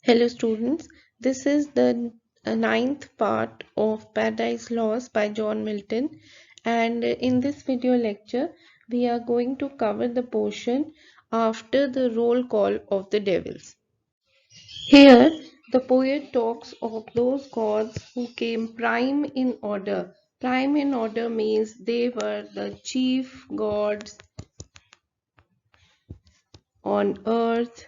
Hello students, this is the ninth part of Paradise Lost by John Milton, and in this video lecture we are going to cover the portion after the roll call of the devils. Here the poet talks of those gods who came prime in order. Prime in order means they were the chief gods on earth,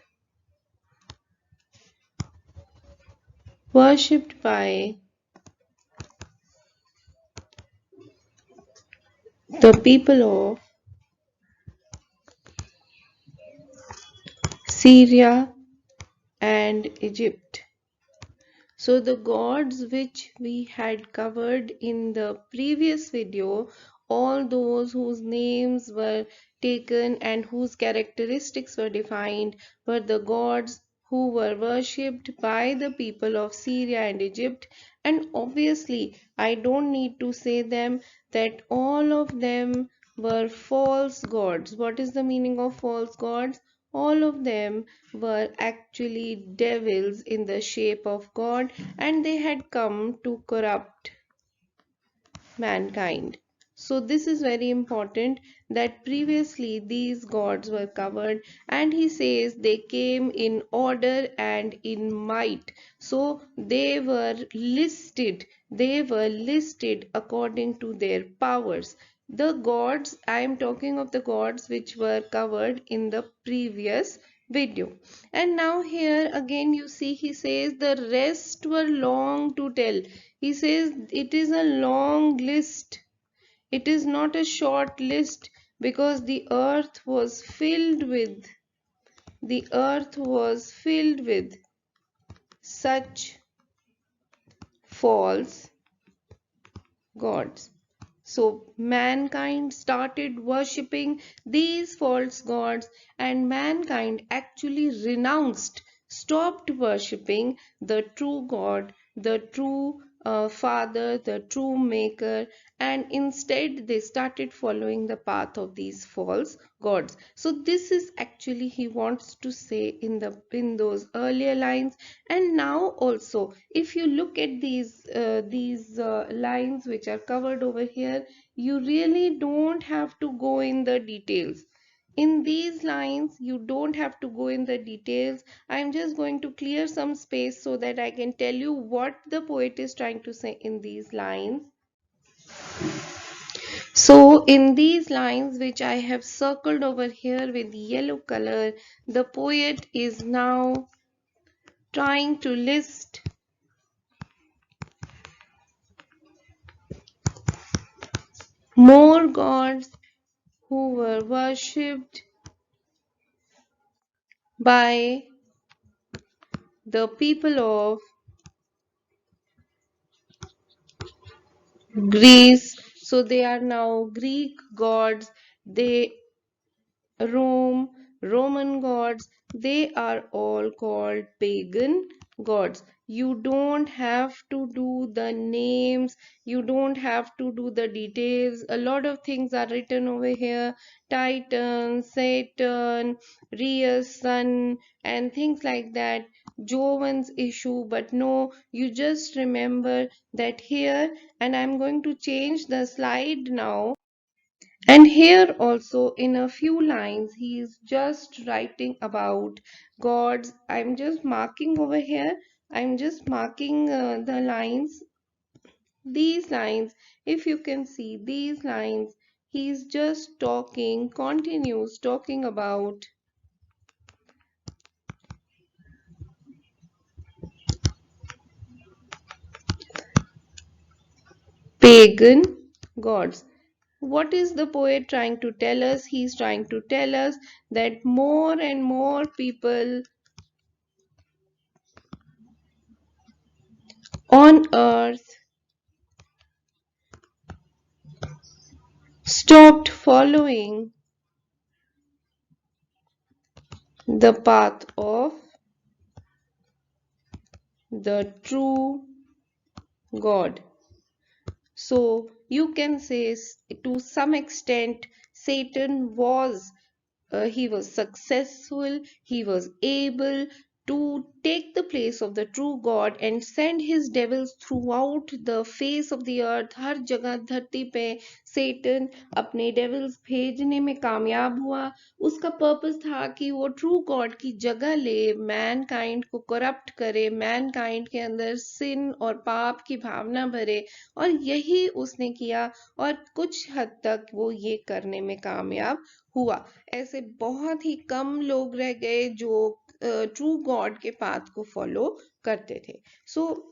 worshipped by the people of Syria and Egypt. So the gods which we had covered in the previous video, all those whose names were taken and whose characteristics were defined, were the gods who were worshipped by the people of Syria and Egypt. And obviously, I don't need to say them that all of them were false gods. What is the meaning of false gods? All of them were actually devils in the shape of God, and they had come to corrupt mankind. So this is very important that previously these gods were covered, and he says they came in order and in might. So they were listed according to their powers. The gods, I am talking of the gods which were covered in the previous video. And now here again you see he says the rest were long to tell. He says it is a long list. It is not a short list, because the earth was filled with such false gods. So mankind started worshipping these false gods, and mankind actually stopped worshipping the true God, the true Father, the true Maker, and instead they started following the path of these false gods. So this is actually he wants to say in those earlier lines. And now also, if you look at these lines which are covered over here, you really don't have to go in the details. In these lines you don't have to go in the details. I'm just going to clear some space so that I can tell you what the poet is trying to say in these lines. So in these lines which I have circled over here with yellow color, the poet is now trying to list more gods who were worshipped by the people of Greece. So they are now Greek gods. They Roman gods, they are all called pagan gods. You don't have to do the names, you don't have to do the details. A lot of things are written over here: Titan, Saturn, Rhea's sun, and things like that. Joven's issue, but no, you just remember that here, and I'm going to change the slide now. And here also in a few lines he is just writing about gods. I'm just marking over here. I'm just marking the lines. These lines, if you can see these lines, he's just continues talking about pagan gods. What is the poet trying to tell us? He's trying to tell us that more and more people on earth stopped following the path of the true God. So you can say to some extent Satan he was successful, he was able to take the place of the true God and send his devils throughout the face of the earth. हर जगह धरती पे सेटन अपने devils भेजने में कामयाब हुआ. उसका purpose था कि वो ट्रू गॉड की जगह ले, मैनकाइंड को करप्ट करे, मैनकाइंड के अंदर सिन और पाप की भावना भरे, और यही उसने किया और कुछ हद तक वो ये करने में कामयाब हुआ. ऐसे बहुत ही कम लोग रह गए जो ट्रू गॉड के पाथ को फॉलो करते थे. सो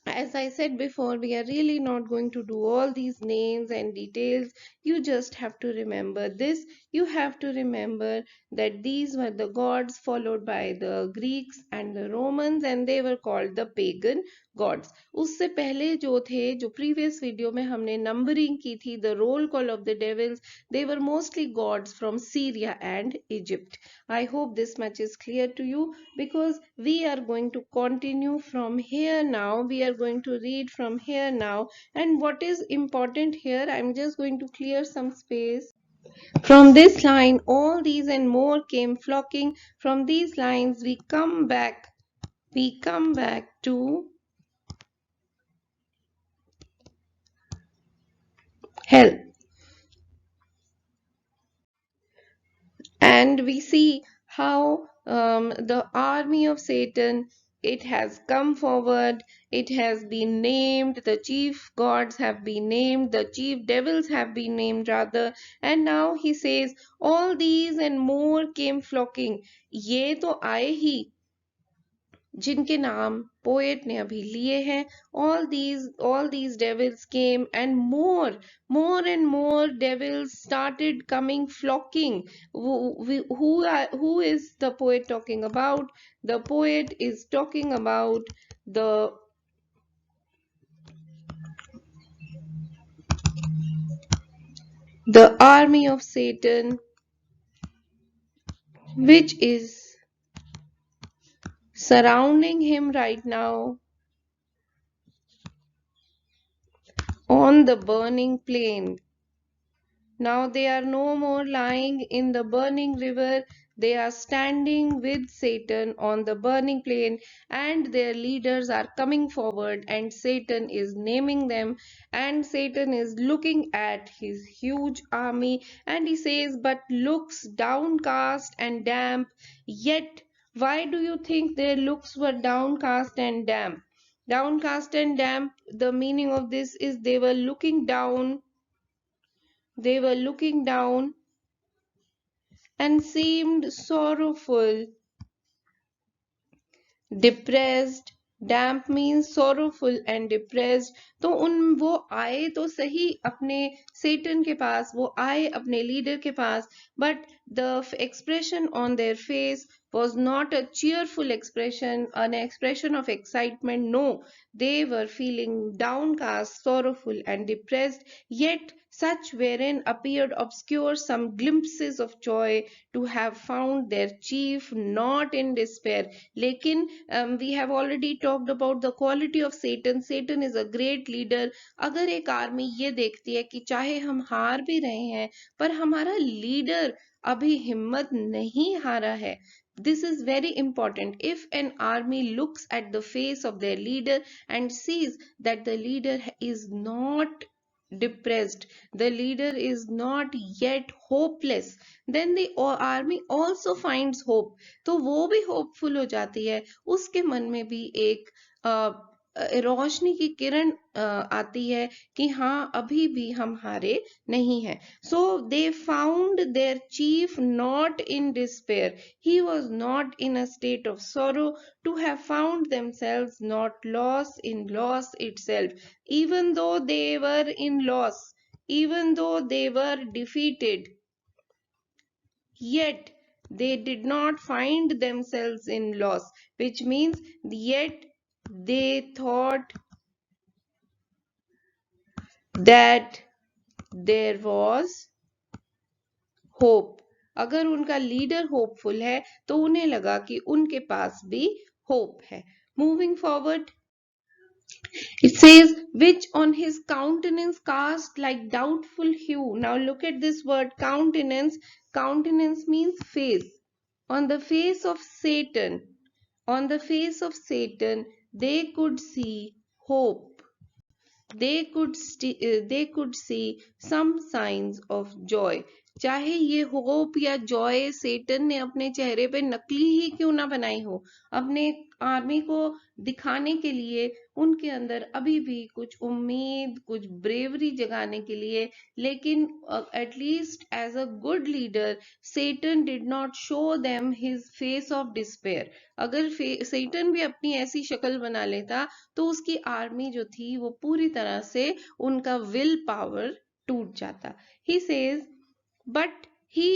as I said before, we are really not going to do all these names and details. You just have to remember this. You have to remember that these were the gods followed by the Greeks and the Romans, and they were called the pagan gods. उससे पहले जो थे, जो previous video में हमने numbering की थी, the roll call of the devils, they were mostly gods from Syria and Egypt. I hope this much is clear to you, because we are going to continue from here now. We are going to read from here now. And what is important here, I'm just going to clear some space. From this line, all these and more came flocking. From these lines, we come back to hell. And we see how the army of Satan, it has come forward, it has been named, the chief gods have been named, the chief devils have been named rather, and now he says all these and more came flocking. ये तो आए ही जिनके नाम poet ने अभी लिए हैं. All these devils came, and more and more devils started coming flocking. Who is the poet talking about? The poet is talking about the army of Satan, which is surrounding him right now on the burning plain. Now they are no more lying in the burning river. They are standing with Satan on the burning plain, and their leaders are coming forward, and Satan is naming them, and Satan is looking at his huge army, and he says, but looks downcast and damp. Yet, why do you think their looks were downcast and damp? Downcast and damp, the meaning of this is they were looking down and seemed sorrowful, depressed. Damp means sorrowful and depressed. तो वो आए तो सही अपने सेटन के पास, वो आए अपने लीडर के पास, but the expression on their face was not a cheerful expression, an expression of excitement. No, they were feeling downcast, sorrowful and depressed. Yet such wherein appeared obscure some glimpses of joy to have found their chief not in despair. लेकिन we have already talked about the quality of Satan. Satan is a great leader. अगर एक army ये देखती है कि चाहे हम हार भी रहे हैं पर हमारा लीडर अभी हिम्मत नहीं हारा है. This is very important. If an army looks at the face of their leader and sees that the leader is not depressed, the leader is not yet hopeless, then the army also finds hope. तो वो भी hopeful हो जाती है, उसके मन में भी एक रोशनी की किरण आती है कि हाँ अभी भी हम हारे नहीं हैं. So they found their chief not in despair. He was not in a state of sorrow, to have found themselves not lost in loss itself. Even though they were in loss, even though they were defeated, yet they did not find themselves in loss, which means yet they thought that there was hope. अगर उनका leader hopeful है तो उन्हें लगा कि उनके पास भी hope है. Moving forward, it says, which on his countenance cast like doubtful hue. Now look at this word countenance. Countenance means face. On the face of Satan, On the face of Satan, they could see hope. They could see some signs of joy. चाहे ये hope या Joy सेटन ने अपने चेहरे पे नकली ही क्यों ना बनाई हो, अपने आर्मी को दिखाने के लिए उनके अंदर अभी भी कुछ उम्मीद, कुछ ब्रेवरी जगाने के लिए, लेकिन at least as a good leader Satan did not show them his face of despair. अगर सेटन भी अपनी ऐसी शक्ल बना लेता तो उसकी आर्मी जो थी वो पूरी तरह से उनका विल पावर टूट जाता. He says but he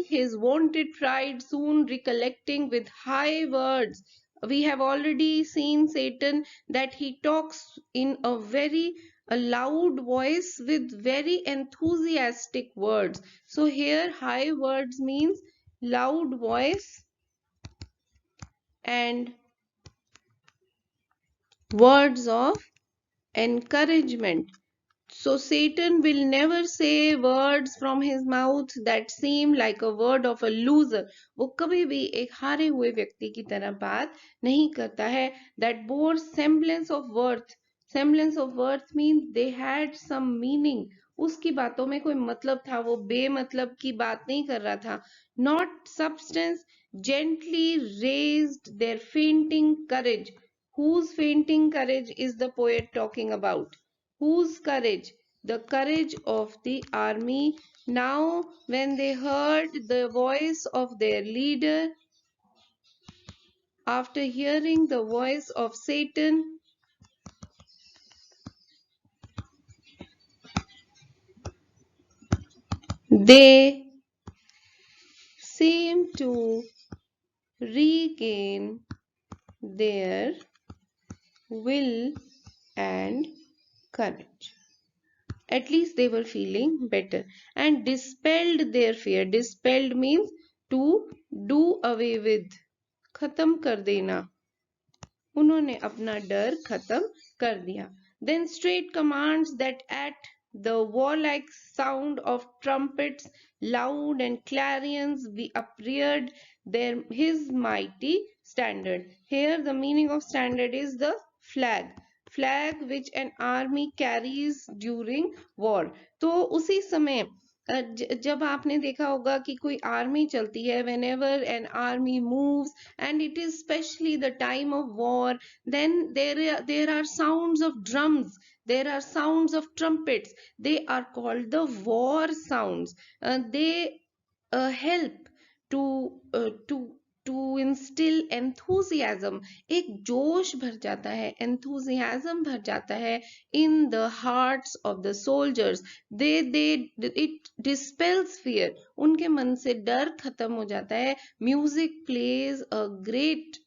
his wanted pride soon recollecting with high words. We have already seen Satan that he talks in a loud voice with very enthusiastic words. So here high words means loud voice and words of encouragement. So Satan will never say words from his mouth that seem like a word of a loser. वो कभी भी एक हारे हुए व्यक्ति की तरह बात नहीं करता है. That bore semblance of worth. Semblance of worth means they had some meaning. उसकी बातों में कोई मतलब था, वो बेमतलब की बात नहीं कर रहा था. Not substance, gently raised their fainting courage. Whose fainting courage is the poet talking about? Whose courage? The courage of the army. Now, when they heard the voice of their leader, after hearing the voice of Satan, they seem to regain their will and courage. At least they were feeling better and dispelled their fear. Dispelled means to do away with. खत्म कर देना. उन्होंने अपना डर खत्म कर दिया. Then straight commands that at the warlike sound of trumpets loud and clarions be upreared his mighty standard. Here the meaning of standard is the flag which an army carries during war. तो उसी समय जब आपने देखा होगा कि कोई army चलती है, whenever an army moves and it is especially the time of war, then there are sounds of drums, there are sounds of trumpets. They are called the war sounds. They help to to instill enthusiasm. एक जोश भर जाता है, enthusiasm भर जाता है in the hearts of the soldiers. It dispels fear. उनके मन से डर खत्म हो जाता है. Music plays a great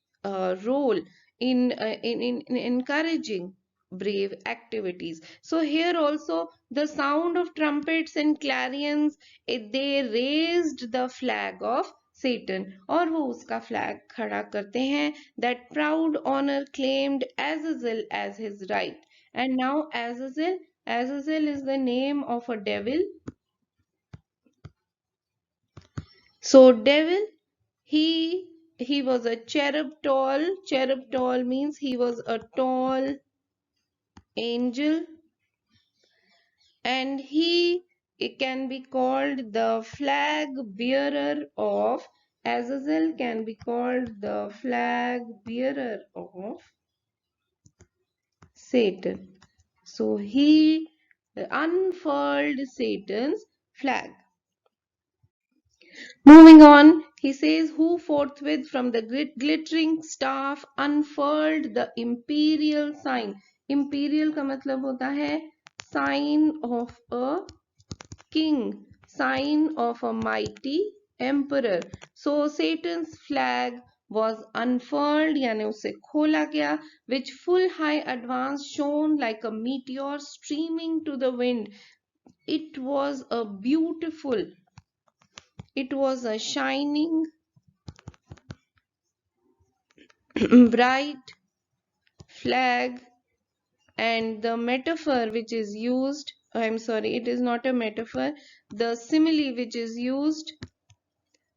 role in encouraging brave activities. So here also the sound of trumpets and clarions, they raised the flag of Satan और वो उसका flag खड़ा करते हैं. That proud honor claimed Azazel as his right. And now Azazel is the name of a devil. So devil, he was a cherub tall. Cherub tall means he was a tall angel, and it can be called the flag bearer of Azazel, can be called the flag bearer of Satan. So he unfurled Satan's flag. Moving on, he says, who forthwith from the glittering staff unfurled the imperial sign. Imperial का मतलब होता है sign of a king, sign of a mighty emperor. So Satan's flag was unfurled, यानी उसे खोला गया, which full high advance shone like a meteor streaming to the wind. It was a shining, bright flag, and the metaphor which is used, I'm sorry, it is not a metaphor, the simile which is used,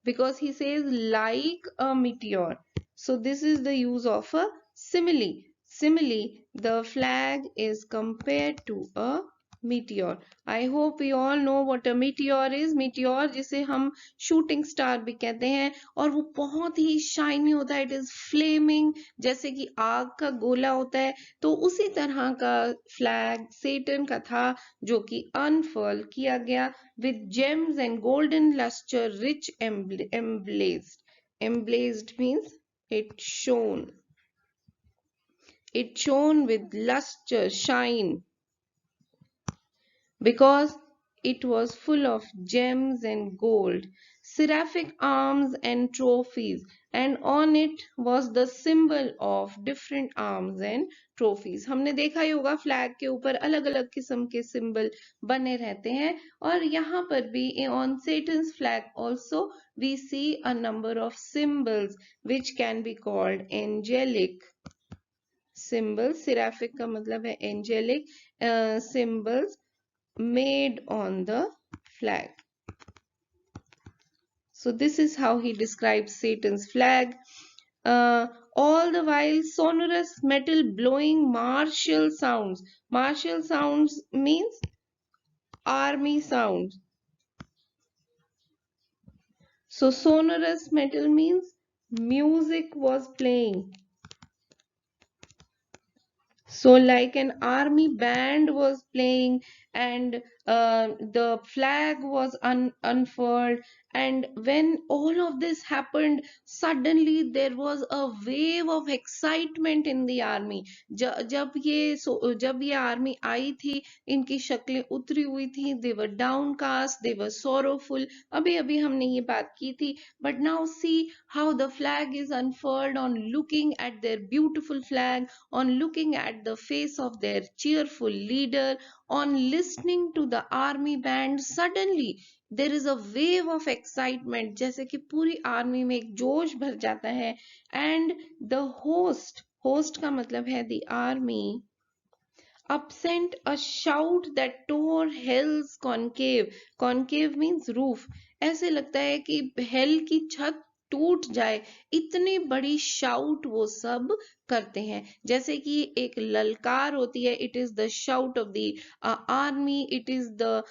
because he says like a meteor. So this is the use of a simile. Simile, the flag is compared to a meteor. I hope we all know what a meteor is. Meteor जिसे हम shooting star भी कहते हैं और वो बहुत ही shiny होता है. It is flaming जैसे कि आग का गोला होता है. तो उसी तरह का flag Satan का था जो कि unfurl किया गया with gems and golden luster rich emblazed. Emblazed means it shone. It shone with luster, shine, because it was full of gems and gold, seraphic arms and trophies, and on it was the symbol of different arms and trophies. हमने देखा ही होगा flag के ऊपर अलग अलग किस्म के symbol बने रहते हैं और यहाँ पर भी on Satan's flag also we see a number of symbols which can be called angelic symbols. Seraphic का मतलब है angelic symbols made on the flag. So this is how he describes Satan's flag. All the while sonorous metal blowing martial sounds. Martial sounds means army sounds. So sonorous metal means music was playing. So like an army band was playing and the flag was unfurled, and when all of this happened suddenly there was a wave of excitement in the army. जब ये army आई थी इनकी शक्लें उतरी हुई थी, they were downcast, they were sorrowful. अभी अभी हमने ये बात की थी, but now see how the flag is unfurled on looking at their beautiful flag, on looking at the face of their cheerful leader, on listening to the army band. Suddenly there is a wave of excitement, जैसे कि पूरी army में एक जोश भर जाता है. And the host का मतलब है the army upsent a shout that tore hell's concave. Concave means roof. ऐसे लगता है कि hell की छत टूट जाए, इतनी बड़ी शाउट वो सब करते हैं. जैसे कि एक ललकार होती है, it is the shout of the army, it is the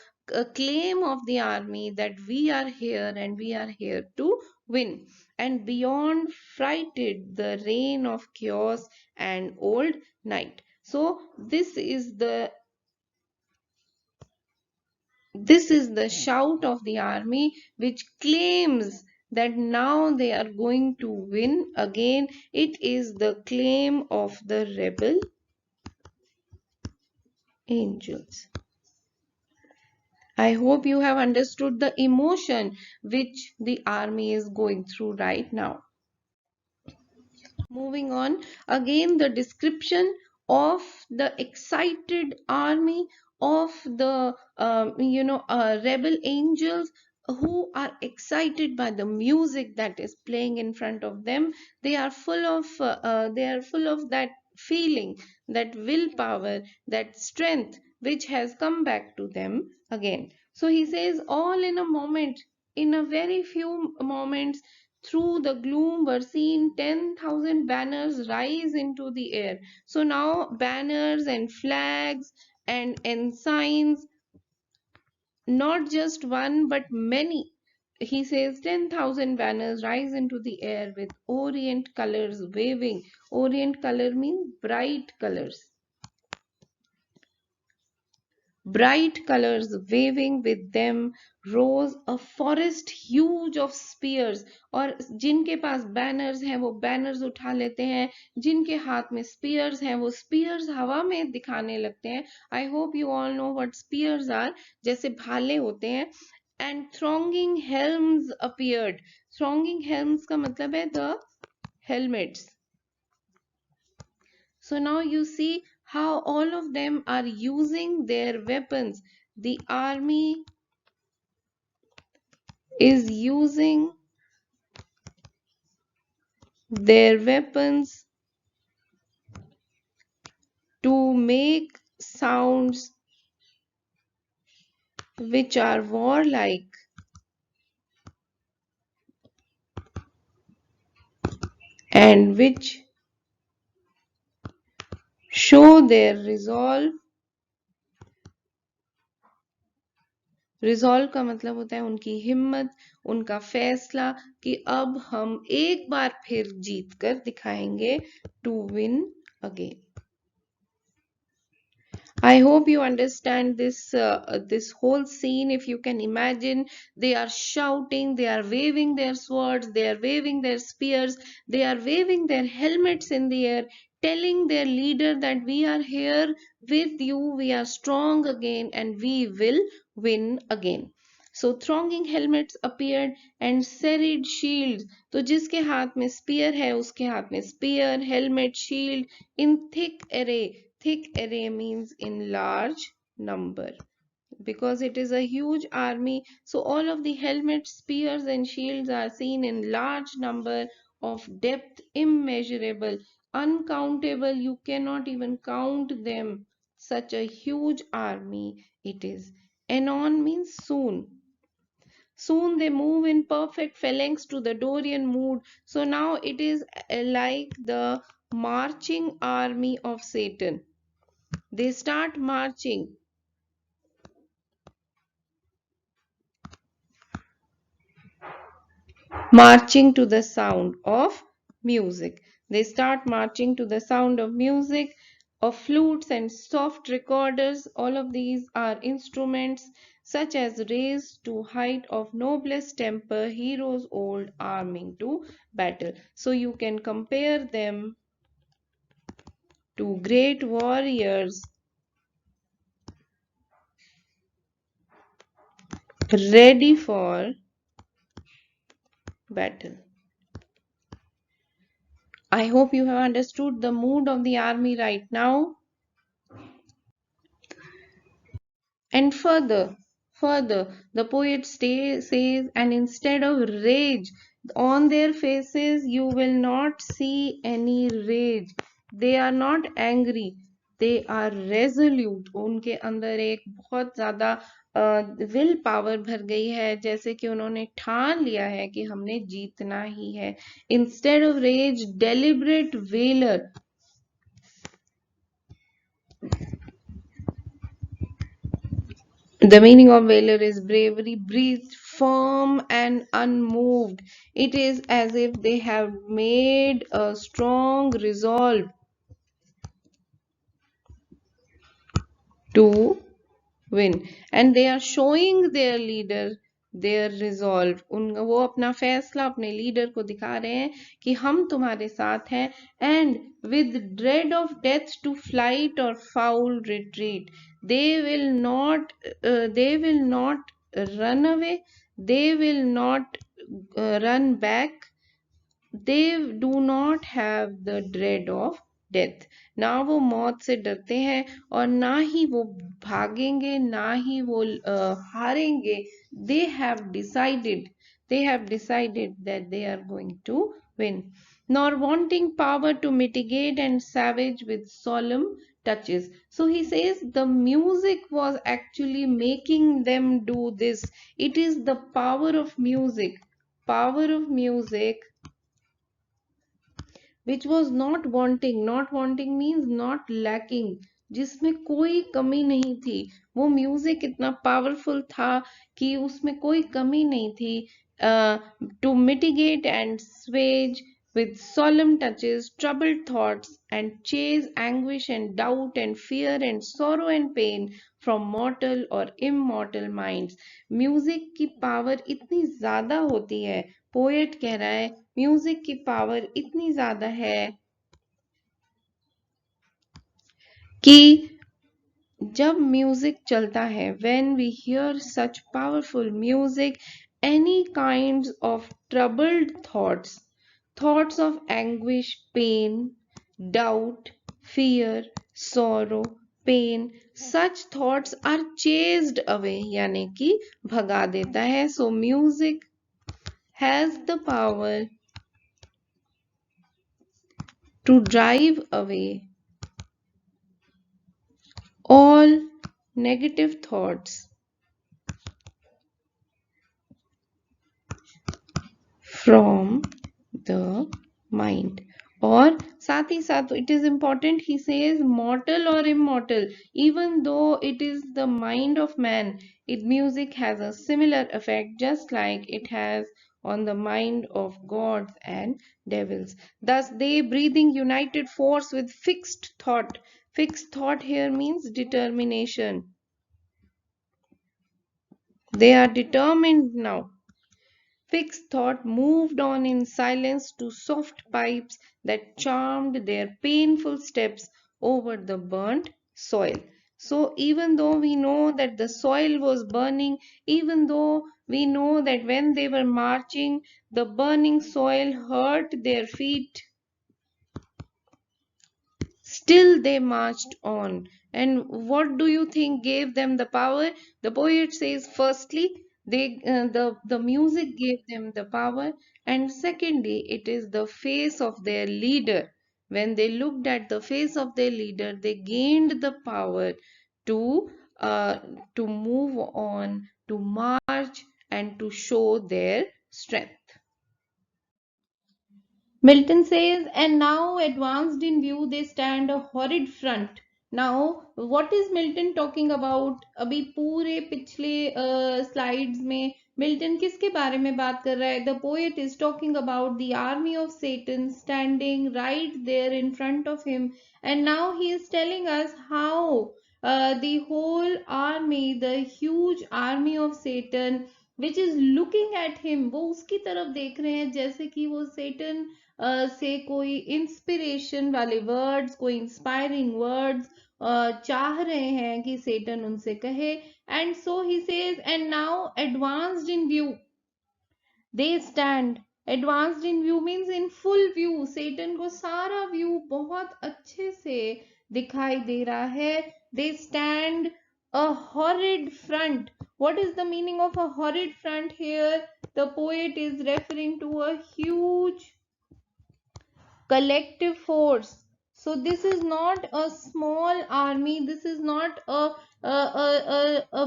claim of the army that we are here and we are here to win. And beyond frighted the reign of chaos and old night. So this is the shout of the army which claims that now they are going to win again. It is the claim of the rebel angels. I hope you have understood the emotion which the army is going through right now. Moving on, again the description of the excited army of the rebel angels who are excited by the music that is playing in front of them. They are full of that feeling, that willpower, that strength which has come back to them again. So he says, all in a moment, in a very few moments, through the gloom were seen 10,000 banners rise into the air. So now banners and flags and ensigns, not just one but many. He says 10,000 banners rise into the air with orient colors waving. Orient color means bright colors. Bright colors waving with them rose a forest huge of spears. और जिनके पास banners हैं वो banners उठा लेते हैं, जिनके हाथ में स्पीयर्स हैं वो स्पीयर्स हवा में दिखाने लगते हैं. I hope you all know what spears are. जैसे भाले होते हैं. And thronging helms appeared. Thronging helms का मतलब है the helmets. So now you see how all of them are using their weapons. The army is using their weapons to make sounds which are warlike and which show their resolve. Resolve का मतलब होता है उनकी हिम्मत, उनका फैसला कि अब हम एक बार फिर जीत कर दिखाएंगे, to win again. I hope you understand this whole scene. If you can imagine, they are shouting, they are waving their swords, they are waving their spears, they are waving their helmets in the air, telling their leader that we are here with you, we are strong again, and we will win again. So thronging helmets appeared and serried shields. तो जिसके हाथ में spear है उसके हाथ में spear, helmet, shield in thick array. Thick array means in large number because it is a huge army. So all of the helmets, spears and shields are seen in large number of depth immeasurable, uncountable. You cannot even count them. Such a huge army it is. Anon means soon. Soon they move in perfect phalanx to the Dorian mood. So now it is like the marching army of Satan. They start marching to the sound of music. They start marching to the sound of music, of flutes and soft recorders. All of these are instruments such as raised to height of noblest temper, heroes old arming to battle. So you can compare them to great warriors ready for battle. I hope you have understood the mood of the army right now. And further, the poet says, and instead of rage, on their faces you will not see any rage. They are not angry, they are resolute. उनके अंदर एक बहुत ज्यादा will power भर गई है, जैसे कि उन्होंने ठान लिया है कि हमने जीतना ही है. Instead of rage, deliberate valor. The meaning of valor is bravery, breathed firm and unmoved. It is as if they have made a strong resolve to win, and they are showing their leader their resolve. वो अपना फैसला अपने leader को दिखा रहे हैं कि हम तुम्हारे साथ हैं. And with dread of death to flight or foul retreat, they will not run away, they will not run back. They do not have the dread of death. ना वो मौत से डरते हैं और ना ही वो भागेंगे, ना ही वो हारेंगे. They have decided that they are going to win, nor wanting power to mitigate and savage with solemn touches. So he says the music was actually making them do this. It is the power of music. Power of music which was not wanting means not lacking, जिसमें कोई कमी नहीं थी. वो music इतना powerful था कि उसमें कोई कमी नहीं थी. To mitigate and assuage with solemn touches troubled thoughts and chase anguish and doubt and fear and sorrow and pain from mortal or immortal minds. Music की पावर इतनी ज्यादा होती है, पोएट कह रहा है म्यूजिक की पावर इतनी ज्यादा है कि जब म्यूजिक चलता है, when we hear such powerful music, any kinds of troubled thoughts of anguish, pain, doubt, fear, sorrow, pain, such thoughts are chased away, यानी कि भगा देता है. So music has the power to drive away all negative thoughts from the mind. और साथ ही साथ it is important, he says mortal or immortal, even though it is the mind of man, it music has a similar effect just like it has on the mind of gods and devils. Thus they breathing united force with fixed thought. Fixed thought here means determination. They are determined now. Fixed thought moved on in silence to soft pipes that charmed their painful steps over the burnt soil. So, even though we know that the soil was burning, even though we know that when they were marching, the burning soil hurt their feet, still they marched on. And what do you think gave them the power? The poet says, firstly, the music gave them the power, and secondly, it is the face of their leader. When they looked at the face of their leader, they gained the power to uh, to move on, to march, and to show their strength. Milton says, and now advanced in view, they stand a horrid front. Now, what is Milton talking about? अभी पूरे पिछले slides में Milton किसके बारे में बात कर रहा है? The poet is talking about the army of Satan standing right there in front of him, and now he is telling us how the whole army, the huge army of Satan, which is looking at him, वो उसकी तरफ देख रहे हैं जैसे कि वो Satan से कोई इंस्पिरेशन वाले वर्ड्स, कोई इंस्पायरिंग वर्ड्स चाह रहे हैं कि सेटन उनसे कहे. And so he says, and now advanced in view they stand. Advanced in view means in full view. Satan को सारा व्यू बहुत अच्छे से दिखाई दे रहा है. They stand a horrid front. What is the meaning of a horrid front here? The poet is referring to a huge collective force. So this is not a small army, this is not a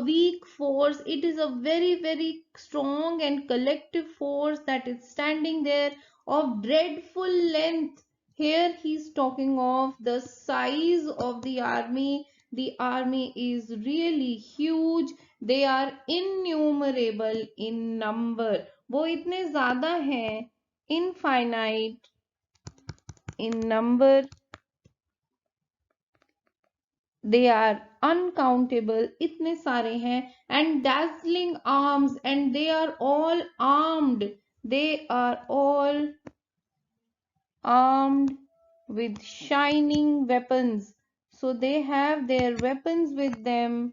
weak force, it is a very very strong and collective force that is standing there of dreadful length. Here he is talking of the size of the army. The army is really huge. They are innumerable in number. वो इतने ज़्यादा हैं, infinite in number, they are uncountable, इतने सारे हैं, and dazzling arms, and they are all armed. They are all armed with shining weapons. So they have their weapons with them,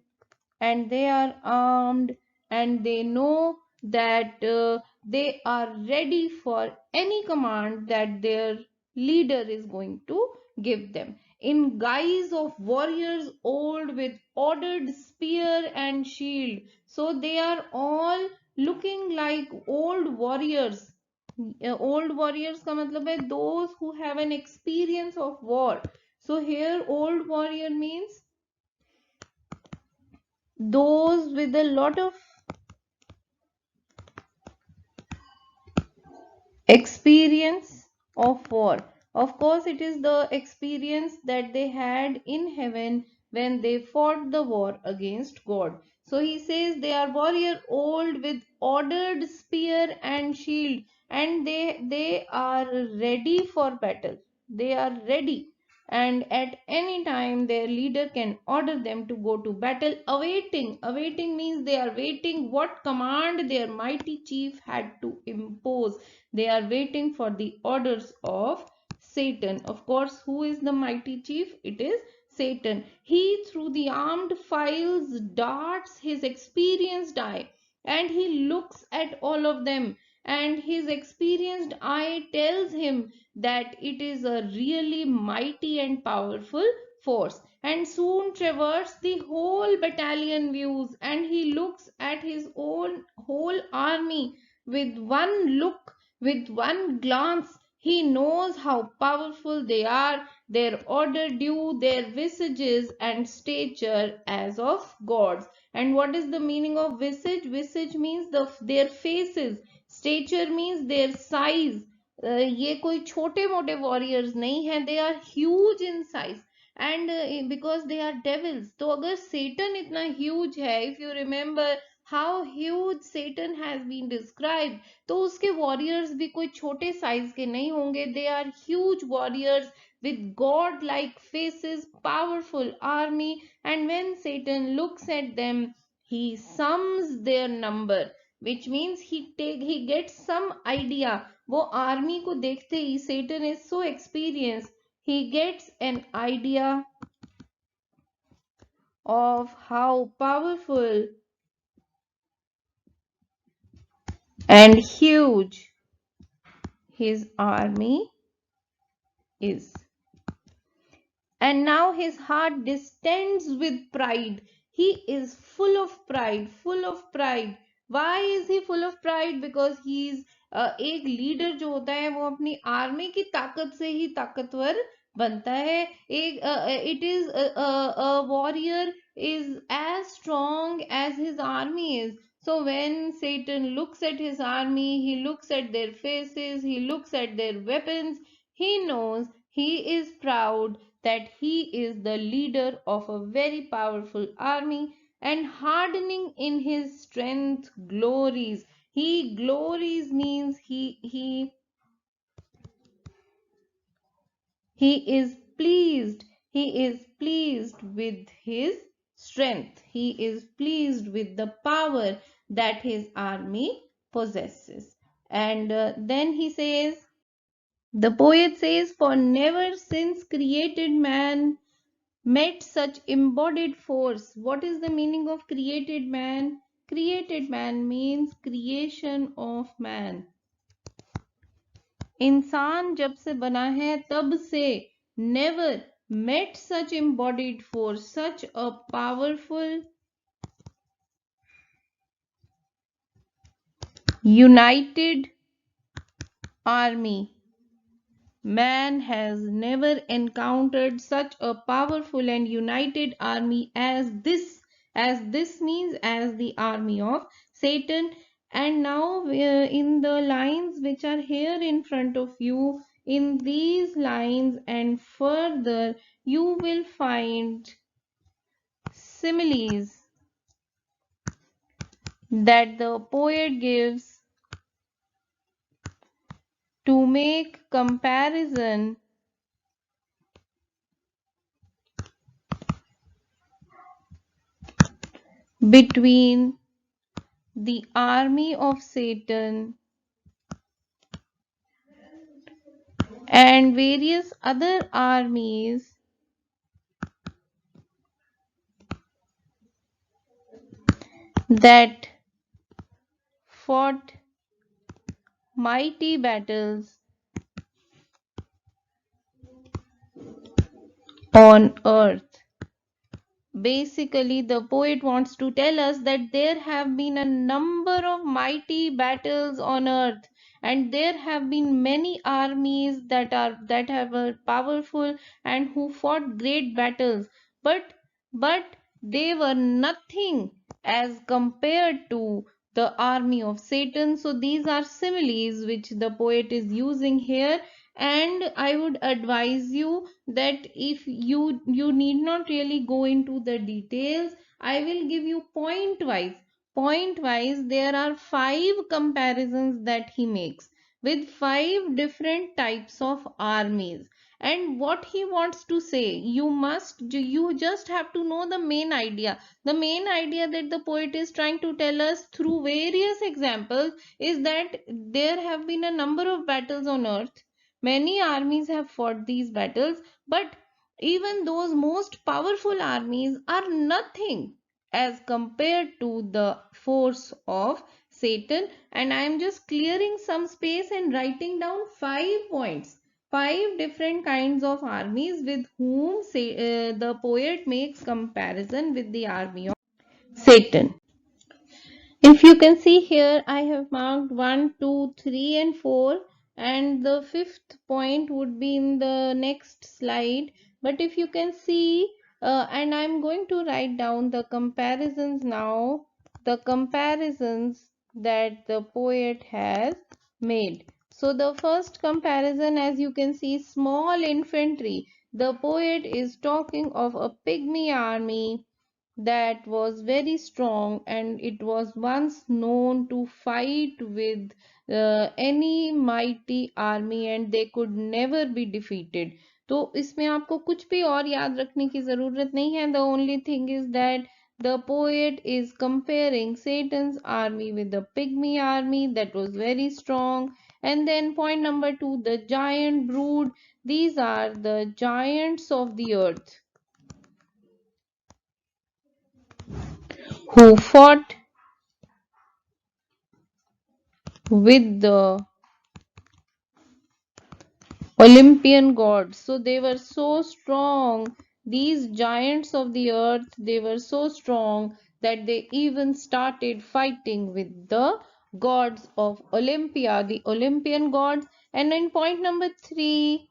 and they are armed, and they know that they are ready for any command that their leader is going to give them, in guise of warriors old with ordered spear and shield. So they are all looking like old warriors. Old warriors का मतलब है those who have an experience of war. So here old warrior means those with a lot of experience of war. Of course, it is the experience that they had in heaven when they fought the war against God. So he says they are warrior old with ordered spear and shield, and they are ready for battle. They are ready, and at any time their leader can order them to go to battle. Awaiting means they are waiting what command their mighty chief had to impose. They are waiting for the orders of Satan. Of course, who is the mighty chief? It is Satan. He, through the armed files, darts his experienced eye, and he looks at all of them, and his experienced eye tells him that it is a really mighty and powerful force, and soon traverse the whole battalion views, and he looks at his own whole army with one look, with one glance. He knows how powerful they are, their order due, their visages and stature as of gods. And what is the meaning of visage? Visage means their faces. Stature means their size. ये कोई छोटे मोटे warriors नहीं है, they are huge in size and because they are devils. तो अगर Satan इतना huge है, if you remember how huge Satan has been described, तो उसके वॉरियर्स भी कोई छोटे साइज के नहीं होंगे. They are huge warriors with god like faces, powerful army, and when Satan looks at them, he sums their number, which means he gets some idea. वो army को देखते ही, Satan is so experience, he gets an idea of how powerful and huge his army is. And now his heart distends with pride. He is full of pride, full of pride. Why is he full of pride? Because he is एक leader जो होता है वो अपनी army की ताकत से ही ताकतवर बनता है. एक it is a warrior is as strong as his army is. So when Satan looks at his army, he looks at their faces, he looks at their weapons, he knows, he is proud that he is the leader of a very powerful army, and hardening in his strength glories. He glories means he is pleased. He is pleased with his strength. He is pleased with the power that his army possesses. And then he says, the poet says, for never since created man met such embodied force. What is the meaning of created man? Created man means creation of man. इंसान जब से बना है तब से never met such embodied force, such a powerful united army. Man has never encountered such a powerful and united army as this. As this means as the army of Satan. And now in the lines which are here in front of you, in these lines and further, you will find similes that the poet gives to make comparison between the army of Satan and various other armies that fought mighty battles on earth. Basically, the poet wants to tell us that there have been a number of mighty battles on earth, and there have been many armies that have were powerful and who fought great battles, but but they were nothing as compared to the army of Satan. So these are similes which the poet is using here, and I would advise you that if you need not really go into the details, I will give you point wise there are 5 comparisons that he makes with 5 different types of armies. And what he wants to say, you just have to know the main idea. The main idea that the poet is trying to tell us through various examples is that there have been a number of battles on earth. Many armies have fought these battles, but even those most powerful armies are nothing as compared to the force of Satan. And I am just clearing some space and writing down 5 points. 5 different kinds of armies with whom the poet makes comparison with the army of Satan. If you can see here, I have marked 1, 2, 3 and 4, and the 5th point would be in the next slide. But if you can see, and I'm going to write down the comparisons now, the comparisons that the poet has made. So the first comparison, as you can see, small infantry. The poet is talking of a pygmy army that was very strong, and it was once known to fight with any mighty army and they could never be defeated. तो इसमें आपको कुछ भी और याद रखने की जरूरत नहीं है. The only thing is that the poet is comparing Satan's army with the pygmy army that was very strong. And then point number 2, the giant brood. These are the giants of the earth who fought with the Olympian gods. So they were so strong, these giants of the earth, they were so strong that they even started fighting with the gods of Olympia, the Olympian gods. And in point number 3,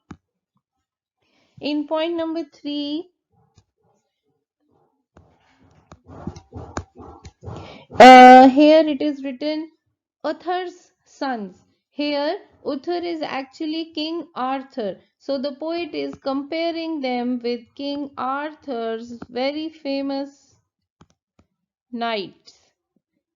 here it is written Uther's sons. Here, Uther is actually King Arthur. So the poet is comparing them with King Arthur's very famous knights.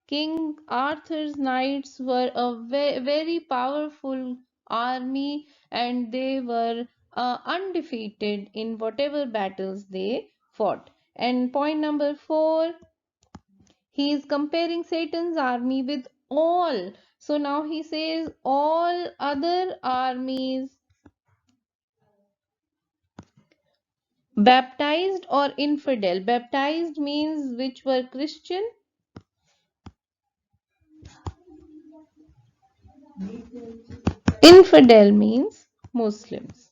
King Arthur's knights were a very powerful army, and they were undefeated in whatever battles they fought. And point number 4, he is comparing Satan's army with all. So now he says all other armies, baptized or infidel. Baptized means which were Christian. Infidel means Muslims.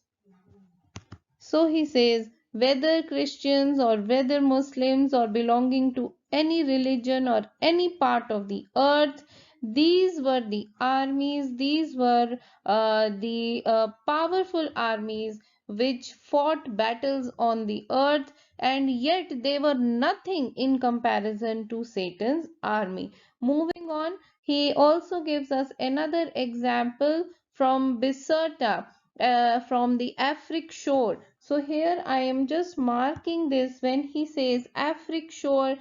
So he says, whether Christians or whether Muslims or belonging to any religion or any part of the earth, these were the armies, these were the powerful armies which fought battles on the earth, and yet they were nothing in comparison to Satan's army. Moving on, he also gives us another example from Biserta, from the Afric shore. So here I am just marking this when he says Afric shore.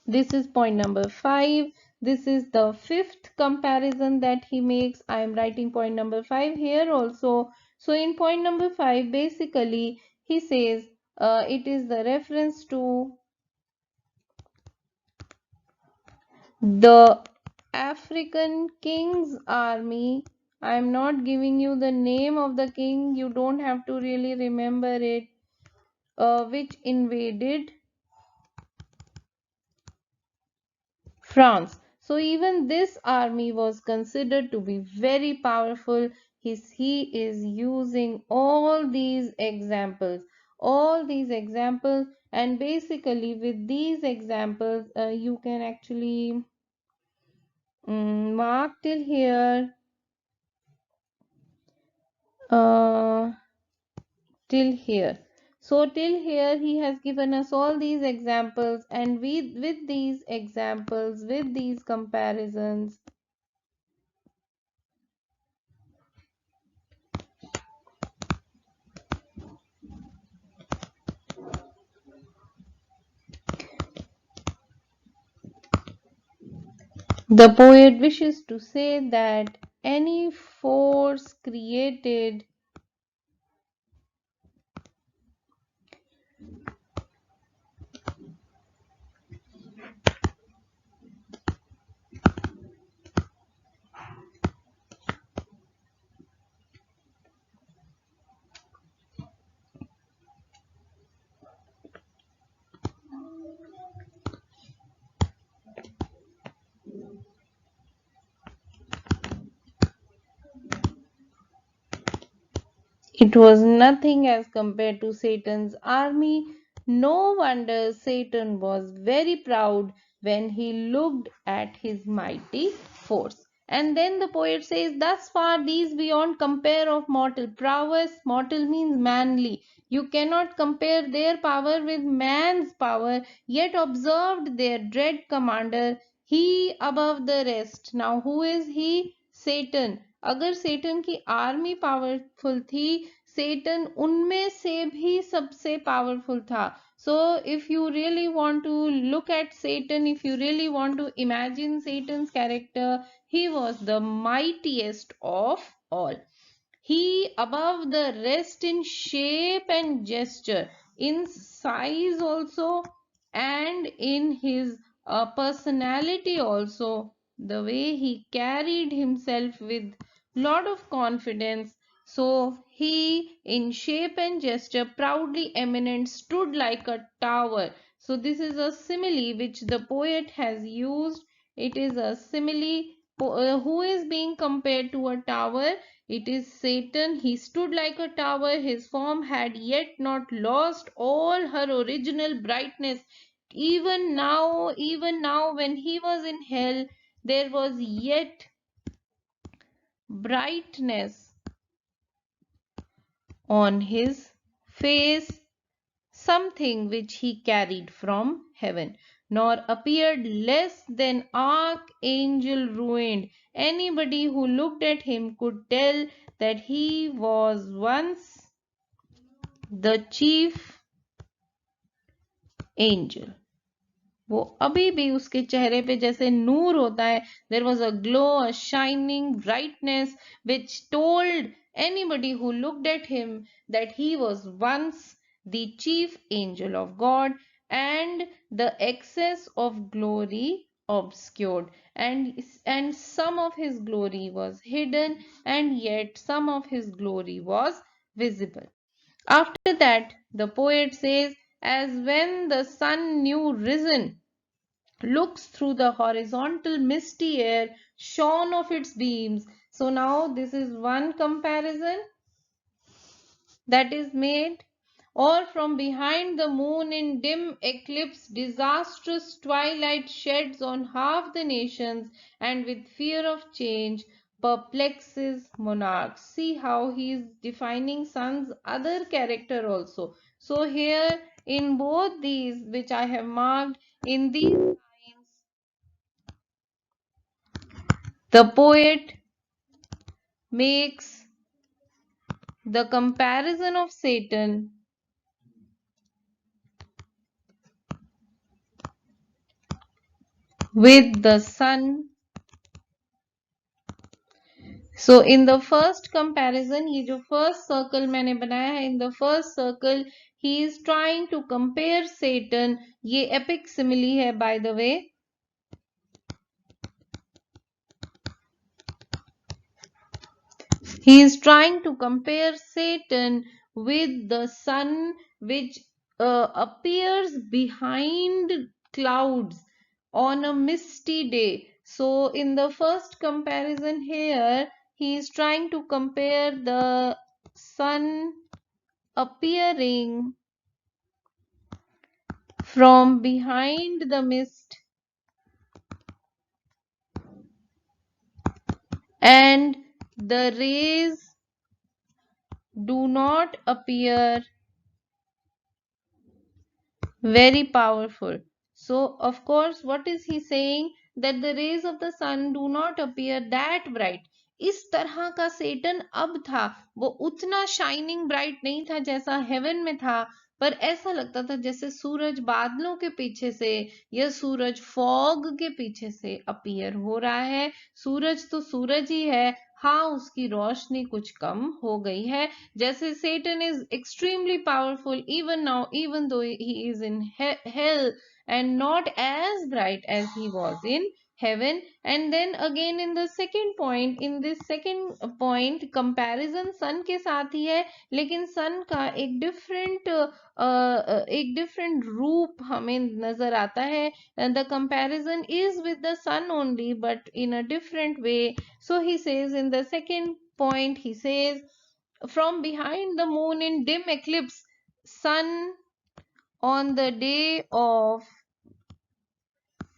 This is point number 5. This is the fifth comparison that he makes. I am writing point number 5 here also. So in point number 5, basically he says it is the reference to the African king's army. I am not giving you the name of the king. You don't have to really remember it. Which invaded France. So even this army was considered to be very powerful. He is using all these examples, and basically with these examples, you can actually mark till here. Till here. So till here he has given us all these examples, and with these examples, with these comparisons, the poet wishes to say that any force created it was nothing as compared to Satan's army. No wonder Satan was very proud when he looked at his mighty force. And then the poet says, thus far these beyond compare of mortal prowess. Mortal means manly. You cannot compare their power with man's power, yet observed their dread commander, he above the rest. Now who is he? सेटन, अगर सेटन की army powerful थी, सेटन उनमें से भी सबसे powerful था. So if you really want to look at Satan, if you really want to imagine Satan's character, he was the mightiest of all. He above the rest in shape and gesture, in size also, and in his personality also. The way he carried himself with lot of confidence. So he, in shape and gesture, proudly eminent, stood like a tower. So this is a simile which the poet has used. It is a simile. Who is being compared to a tower? It is Satan. He stood like a tower. His form had yet not lost all her original brightness. Even now, when he was in hell, there was yet brightness on his face, something which he carried from heaven, nor appeared less than archangel ruined. Anybody who looked at him could tell that he was once the chief angel. वो अभी भी उसके चेहरे पे जैसे नूर होता है. There was a glow, a shining brightness which told anybody who looked at him that he was once the chief angel of God, and the excess of glory obscured, and some of his glory was hidden, and yet some of his glory was visible. After that, the poet says, as when the sun new risen looks through the horizontal misty air shorn of its beams. So now this is one comparison that is made. Or from behind the moon in dim eclipse, disastrous twilight sheds on half the nations, and with fear of change perplexes monarchs. See how he is defining sun's other character also. So here in both these which I have marked, in these lines, the poet makes the comparison of Satan with the sun. So in the first comparison, ये जो first circle मैंने बनाया है, in the first circle he is trying to compare Satan. ये epic simile है by the way. He is trying to compare Satan with the sun which appears behind clouds on a misty day. So in the first comparison here, he is trying to compare the sun appearing from behind the mist and the rays do not appear very powerful. So of course what is he saying, that the rays of the sun do not appear that bright. इस तरह का सेटन अब था, वो उतना shining bright नहीं था जैसा हेवन में था, पर ऐसा लगता था जैसे सूरज बादलों के पीछे से या सूरज फॉग के पीछे से अपीयर हो रहा है. सूरज तो सूरज ही है, हाँ उसकी रोशनी कुछ कम हो गई है. जैसे Satan is extremely powerful even now, even though he is in hell, and not as bright as he was in heaven. And then again in the second point, in this second point, comparison sun के साथ ही है, लेकिन sun का एक different रूप हमें नजर आता है. And the comparison is with the sun only, but in a different way. So he says in the second point, he says, from behind the moon in dim eclipse, sun on the day of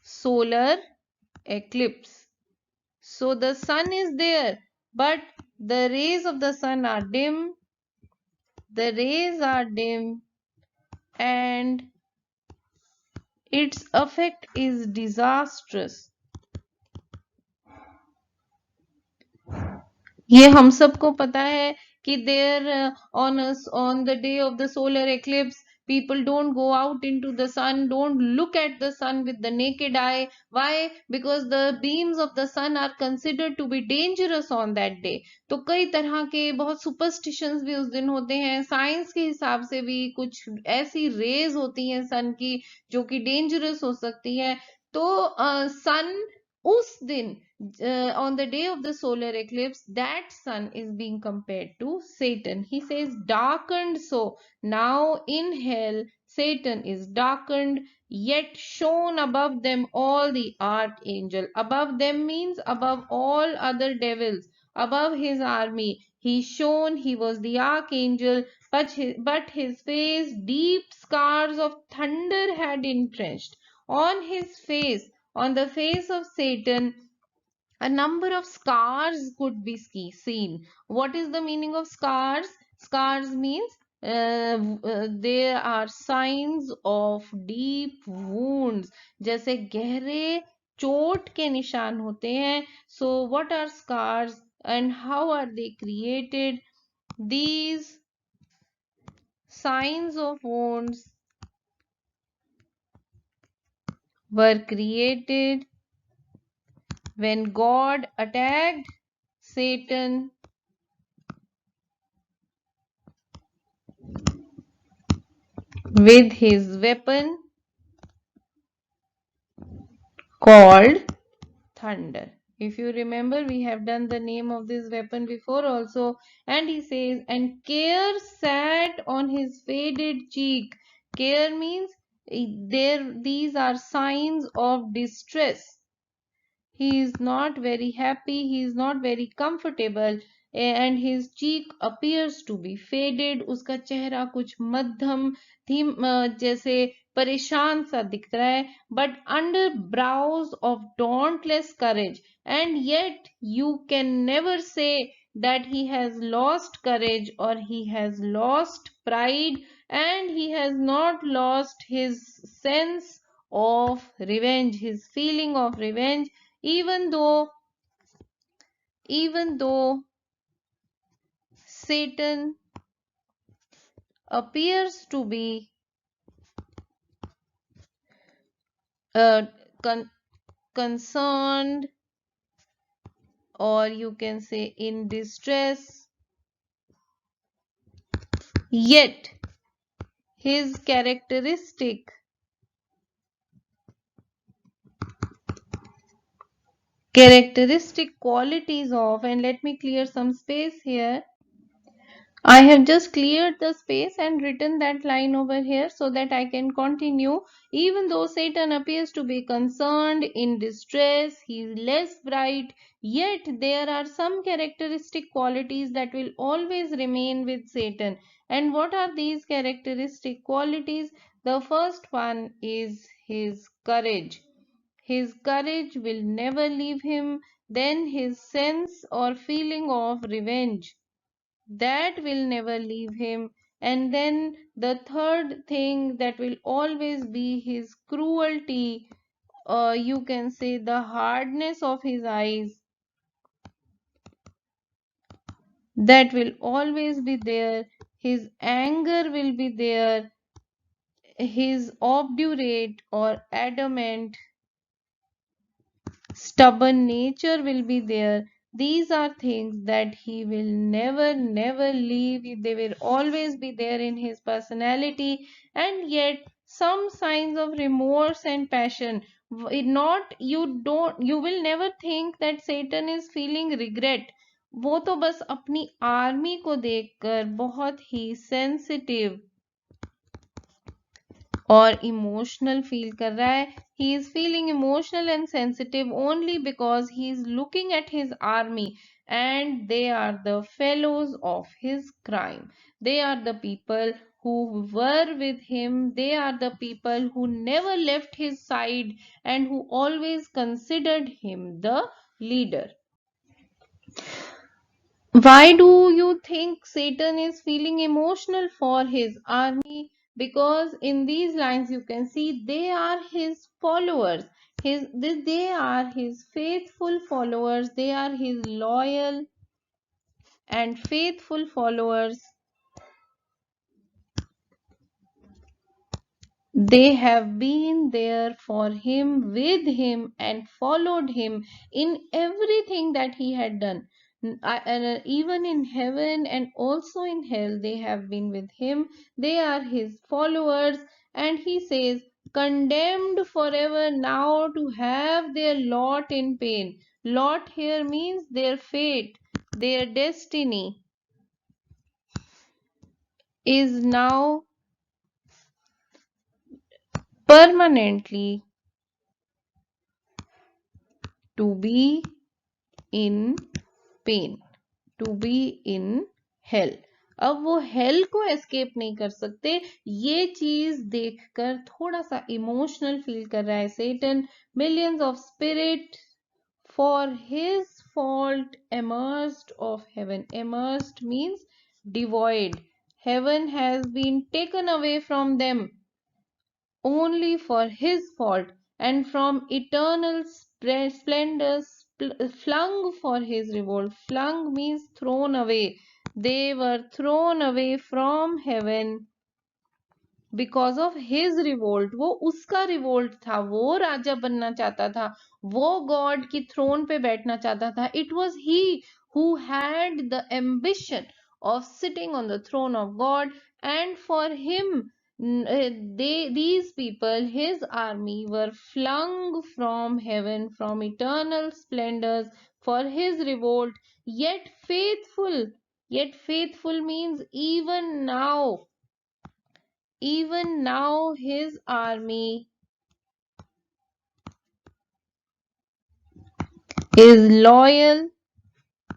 solar eclipse. So the sun is there, but the rays of the sun are dim. The rays are dim, and its effect is disastrous. ये हम सबको पता है कि there on the day of the solar eclipse people don't go out into the sun, don't look at the sun with the naked eye. Why? Because the beams of the sun are considered to be dangerous on that day. तो कई तरह के बहुत superstitions भी उस दिन होते हैं, साइंस के हिसाब से भी कुछ ऐसी रेज होती हैं सन की जो कि डेंजरस हो सकती है। तो सन उस दिन, on the day of the solar eclipse, that sun is being compared to Satan. He says, darkened so. Now in hell, Satan is darkened, yet shone above them all the archangel. Above them means above all other devils, above his army. He shone, he was the archangel, but his face deep scars of thunder had entrenched. On his face, on the face of Satan, a number of scars could be seen. What is the meaning of scars? Scars means there are signs of deep wounds. जैसे गहरे चोट के निशान होते हैं. So what are scars and how are they created? These signs of wounds were created when God attacked Satan with his weapon called thunder. If you remember, we have done the name of this weapon before also. And he says, and care sat on his faded cheek. Care means these are signs of distress. He is not very happy, he is not very comfortable, and his cheek appears to be faded. उसका चेहरा कुछ मध्यम theme जैसे परेशान सा दिख रहा है. But under brows of dauntless courage, and yet you can never say that he has lost courage or he has lost pride, and he has not lost his sense of revenge, his feeling of revenge, even though Satan appears to be uh, con- concerned, or you can say in distress, yet his characteristic qualities of, and let me clear some space here. I have just cleared the space and written that line over here so that I can continue. Even though Satan appears to be concerned, in distress, he is less bright, yet there are some characteristic qualities that will always remain with Satan. And what are these characteristic qualities? The first one is his courage. His courage will never leave him. Then his sense or feeling of revenge, that will never leave him. And then the third thing that will always be his cruelty, or you can say the hardness of his eyes, that will always be there. His anger will be there. His obdurate or adamant stubborn nature will be there. These are things that he will never leave. They will always be there in his personality. And yet some signs of remorse and passion. Not, you will never think that Satan is feeling regret. वो तो बस अपनी army को देखकर बहुत ही sensitive और emotional feel कर रहा है. He is feeling emotional and sensitive only because he is looking at his army, and they are the fellows of his crime. They are the people who were with him. They are the people who never left his side and who always considered him the leader. Why do you think Satan is feeling emotional for his army? Because in these lines you can see they are his followers. They are his faithful followers. They are his loyal and faithful followers. They have been there for him, with him, and followed him in everything that he had done. Even in heaven and also in hell, they have been with him. They are his followers. And he says, condemned forever now to have their lot in pain. Lot here means their fate, their destiny is now permanently to be in pain, to be in hell. अब वो hello को escape नहीं कर सकते. ये चीज देखकर थोड़ा सा इमोशनल फील कर रहा है Satan. Millions of spirit for his fault emerged of heaven. Emerged means devoid. Heaven has been taken away from them only for his fault, and from eternal splendor flung for his revolt. Flung means thrown away. They were thrown away from heaven because of his revolt. वो उसका revolt था. वो राजा बनना चाहता था. वो God की throne पे बैठना चाहता था. It was he who had the ambition of sitting on the throne of God, and for him these people, his army, were flung from heaven, from eternal splendors for his revolt. Yet faithful means even now his army is loyal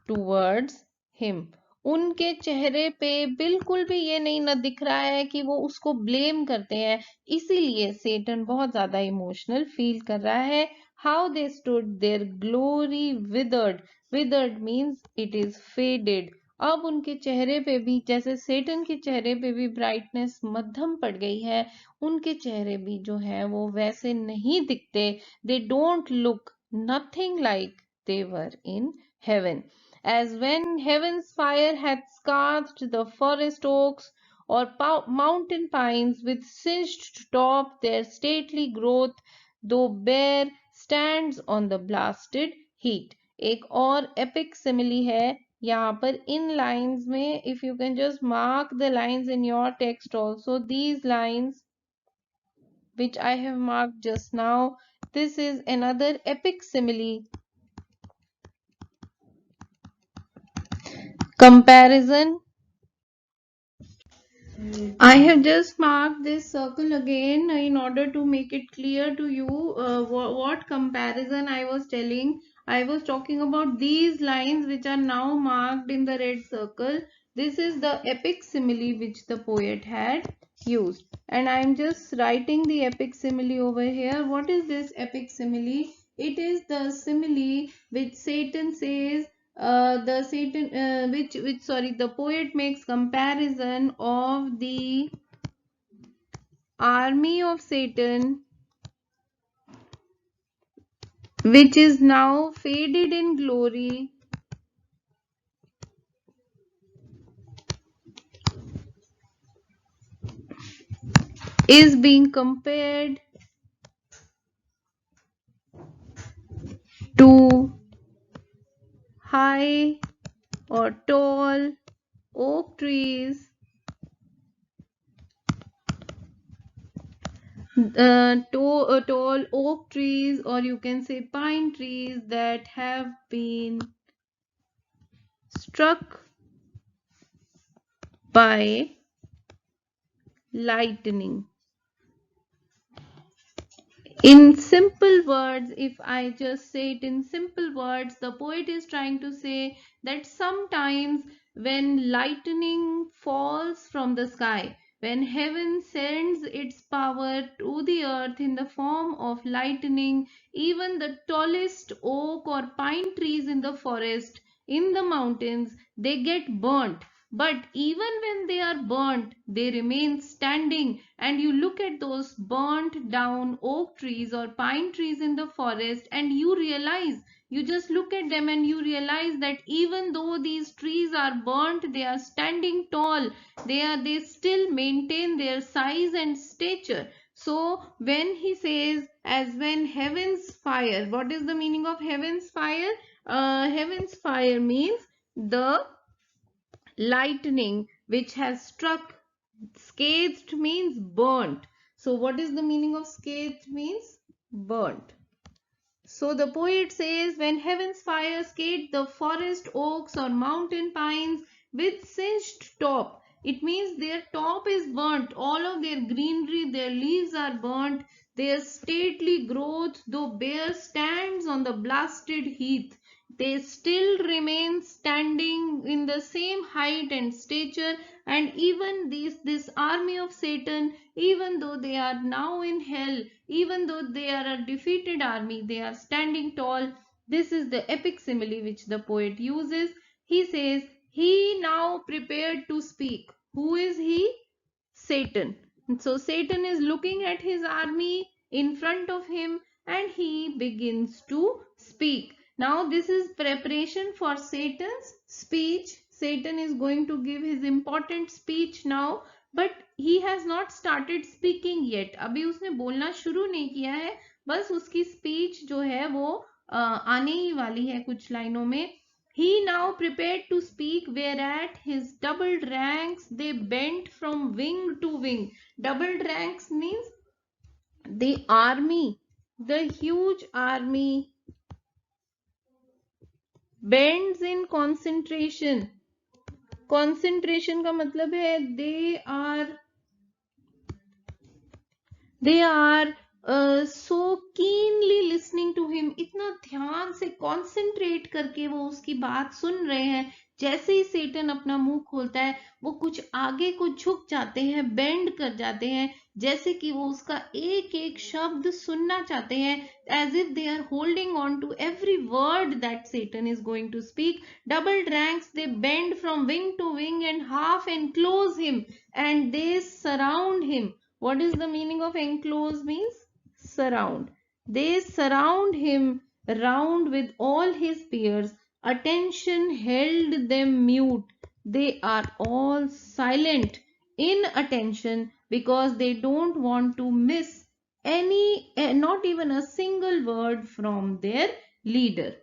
towards him. उनके चेहरे पे बिल्कुल भी ये नहीं न दिख रहा है कि वो उसको ब्लेम करते हैं. इसीलिए सेटन बहुत ज्यादा इमोशनल फील कर रहा है. How they stood there glory withered. Withered means it is faded. अब उनके चेहरे पे भी, जैसे सेटन के चेहरे पे भी ब्राइटनेस मध्यम पड़ गई है, उनके चेहरे भी जो है वो वैसे नहीं दिखते. They don't look nothing like they were in heaven. As when heaven's fire hath scorched the forest oaks or mountain pines with singed top, their stately growth, though bare, stands on the blasted heat. एक और epic simile है यहाँ पर इन lines में. If you can just mark the lines in your text also, these lines which I have marked just now, this is another epic simile. Comparison. I have just marked this circle again in order to make it clear to you what comparison I was telling. I was talking about these lines which are now marked in the red circle. This is the epic simile which the poet had used. And I am just writing the epic simile over here. What is this epic simile? It is the simile which Satan says, the poet makes comparison of the army of Satan, which is now faded in glory, is being compared to high or tall oak trees, tall oak trees, or you can say pine trees that have been struck by lightning. In simple words, if I just say it in simple words, the poet is trying to say that sometimes when lightning falls from the sky, when heaven sends its power to the earth in the form of lightning, even the tallest oak or pine trees in the forest, in the mountains, they get burnt. but even when they are burnt, they remain standing. And you look at those burnt down oak trees or pine trees in the forest, and you realize, you just look at them and you realize that even though these trees are burnt, they are standing tall. They still maintain their size and stature. So when he says, as when heaven's fire, what is the meaning of heaven's fire? Heaven's fire means the lightning which has struck. Scathed means burnt. So what is the meaning of scathed means? Burnt. So the poet says, when heaven's fire scathed the forest oaks or mountain pines with singed top, it means their top is burnt, all of their greenery, their leaves are burnt, their stately growth, though bare, stands on the blasted heath. They still remain standing in the same height and stature, and even this army of Satan, even though they are now in hell, even though they are a defeated army, they are standing tall. This is the epic simile which the poet uses. He says, he now prepared to speak. Who is he? Satan. So Satan is looking at his army in front of him and he begins to speak. Now this is preparation for Satan's speech. Satan is going to give his important speech now, but he has not started speaking yet. अभी उसने बोलना शुरू नहीं किया है, बस उसकी speech जो है वो आने ही वाली है कुछ लाइनों में. He now prepared to speak, whereat his doubled ranks they bent from wing to wing. Doubled ranks means the army, the huge army bends in concentration. Concentration का मतलब है they are so keenly listening to him. इतना ध्यान से concentrate करके वो उसकी बात सुन रहे हैं. जैसे ही सेटन अपना मुंह खोलता है वो कुछ आगे को झुक जाते हैं, बेंड कर जाते हैं, जैसे कि वो उसका एक एक शब्द सुनना चाहते हैं, as if they are holding on to every word that Satan is going to speak. Doubled ranks they bend from wing to wing and half enclose him and they surround him. What is the meaning of enclose means? Surround. They surround him round with all his peers. Attention held them mute. They are all silent in attention because they don't want to miss not even a single word from their leader.